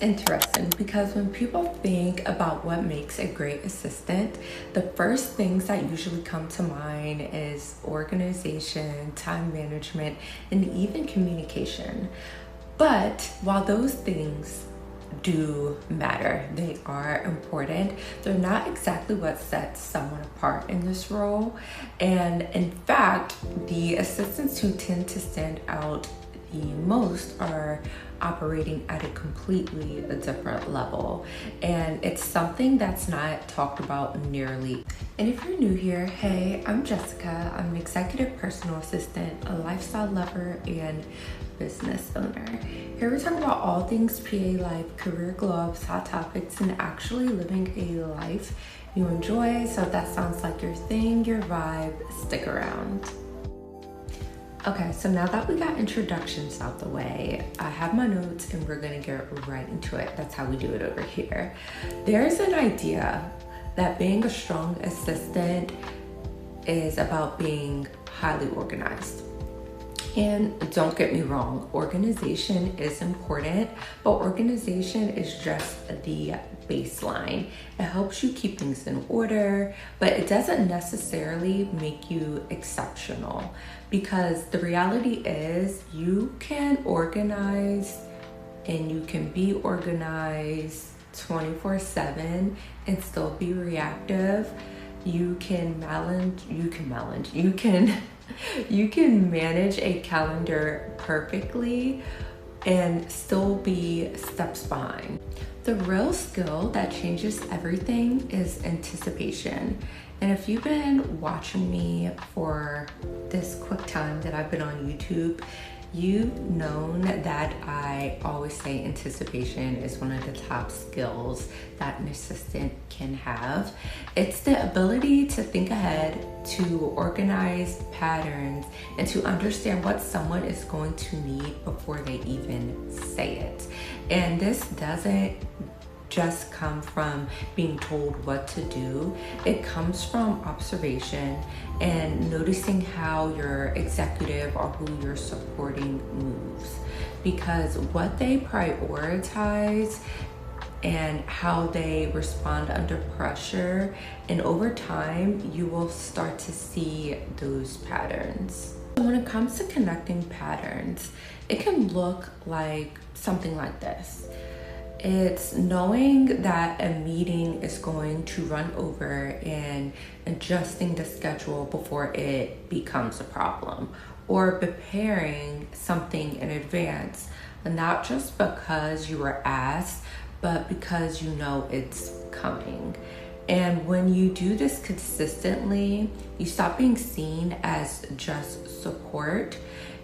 interesting because when people think about what makes a great assistant, the first things that usually come to mind is organization, time management, and even communication. But while those things do matter, they are important, they're not exactly what sets someone apart in this role. And in fact, the assistants who tend to stand out the most are operating at a completely different level, and it's something that's not talked about nearly. And if you're new here, hey, I'm Jessica. I'm an executive personal assistant, a lifestyle lover, and business owner. Here we talk about all things PA life, career glow ups, hot topics, and actually living a life you enjoy. So if that sounds like your thing, your vibe, stick around. Okay, so now that we got introductions out the way, I have my notes and we're gonna get right into it. That's how we do it over here. There's an idea that being a strong assistant is about being highly organized. And don't get me wrong, organization is important, but organization is just the baseline. It helps you keep things in order, but it doesn't necessarily make you exceptional, because the reality is you can organize and you can be organized 24/7 and still be reactive. You can manage a calendar perfectly and still be steps behind. The real skill that changes everything is anticipation. And if you've been watching me for this quick time that I've been on YouTube, you've known that I always say anticipation is one of the top skills that an assistant can have. It's the ability to think ahead, to organize patterns, and to understand what someone is going to need before they even say it. And this doesn't just come from being told what to do. It comes from observation and noticing how your executive or who you're supporting moves, because what they prioritize and how they respond under pressure, and over time you will start to see those patterns. When it comes to connecting patterns, it can look like something like this. It's knowing that a meeting is going to run over and adjusting the schedule before it becomes a problem, or preparing something in advance, not just because you were asked, but because you know it's coming. And when you do this consistently, you stop being seen as just support.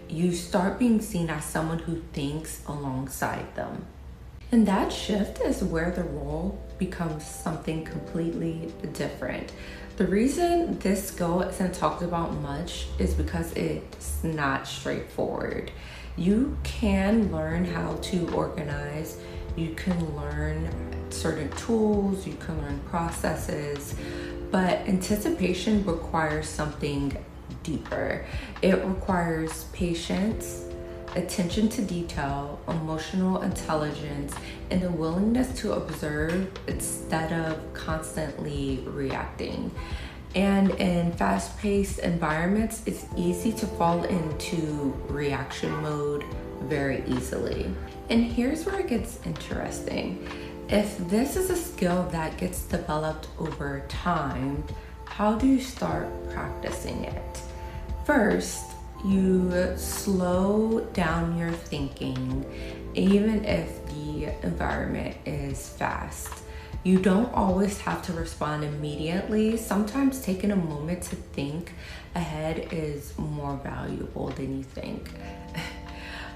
You start being seen as someone who thinks alongside them. And that shift is where the role becomes something completely different. The reason this skill isn't talked about much is because it's not straightforward. You can learn how to organize, you can learn certain tools, you can learn processes, but anticipation requires something deeper. It requires patience, attention to detail, emotional intelligence, and the willingness to observe instead of constantly reacting. And in fast-paced environments, it's easy to fall into reaction mode very easily. And here's where it gets interesting. If this is a skill that gets developed over time, how do you start practicing it? First, you slow down your thinking, even if the environment is fast. You don't always have to respond immediately. Sometimes taking a moment to think ahead is more valuable than you think.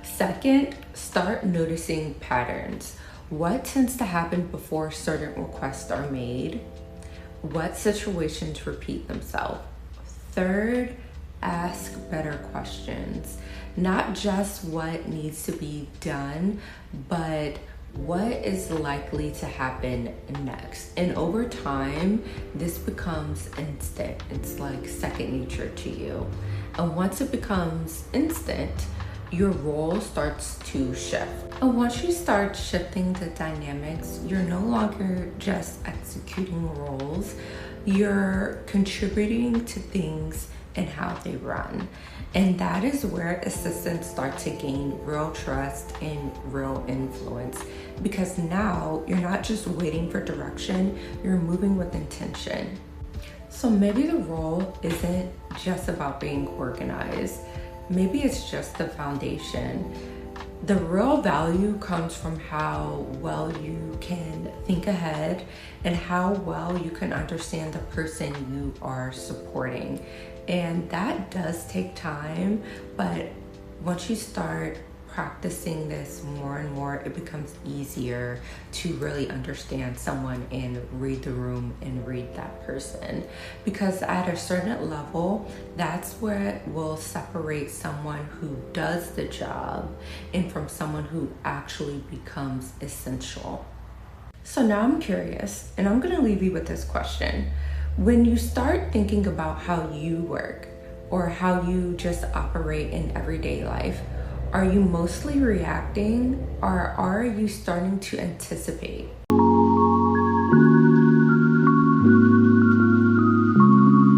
Second, start noticing patterns. What tends to happen before certain requests are made? What situations repeat themselves? Third, ask better questions. Not just what needs to be done, but what is likely to happen next. And over time, this becomes instant. It's like second nature to you. And once it becomes instant, your role starts to shift. And once you start shifting the dynamics, you're no longer just executing roles, you're contributing to things and how they run. And that is where assistants start to gain real trust and real influence, because now you're not just waiting for direction, you're moving with intention. So maybe the role isn't just about being organized. Maybe it's just the foundation. The real value comes from how well you can think ahead and how well you can understand the person you are supporting. And that does take time, but once you start practicing this more and more, it becomes easier to really understand someone and read the room and read that person. Because at a certain level, that's where it will separate someone who does the job and from someone who actually becomes essential. So now I'm curious, and I'm gonna leave you with this question. When you start thinking about how you work or how you just operate in everyday life, are you mostly reacting or are you starting to anticipate?